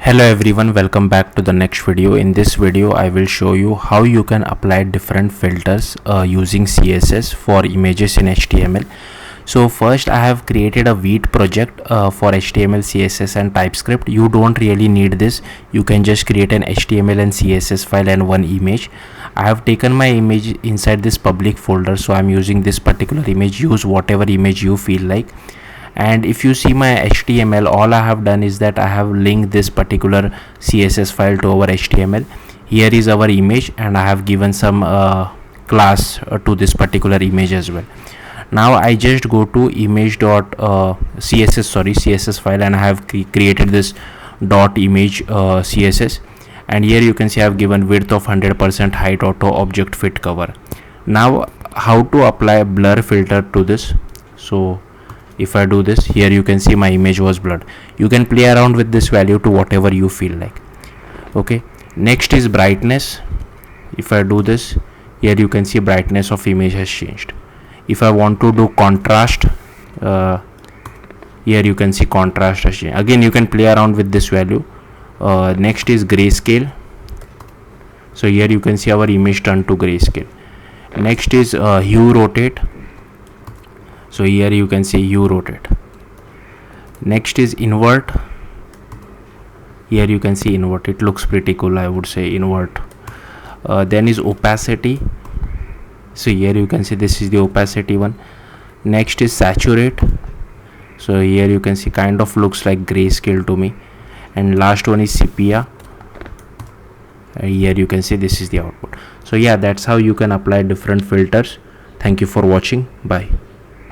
Hello everyone, welcome back to the next video. In this video I will show you how you can apply different filters using CSS for images in HTML. So first I have created a Vite project for HTML, CSS and TypeScript. You don't really need this. You can just create an HTML and CSS file and one image. I have taken my image inside this public folder, so I'm using this particular image. Use whatever image you feel like. And if you see my HTML, all I have done is that I have linked this particular CSS file to our HTML. Here is our image and I have given some class to this particular image as well. Now I just go to CSS file and I have created this dot image CSS, and here you can see I have given width of 100%, height auto, object fit cover. Now how to apply blur filter to this? So if I do this, here you can see my image was blurred. You can play around with this value to whatever you feel like. Okay, next is brightness. If I do this, here you can see brightness of image has changed. If I want to do contrast, here you can see contrast has changed. Again, you can play around with this value. Next is grayscale. So here you can see our image turned to grayscale. Next is hue rotate. So here you can see hue rotate. Next is invert. Here you can see invert. It looks pretty cool, I would say invert. Then is opacity. So here you can see this is the opacity one. Next is saturate. So here you can see kind of looks like grayscale to me. And last one is sepia. Here you can see this is the output. So yeah, that's how you can apply different filters. Thank you for watching. Bye.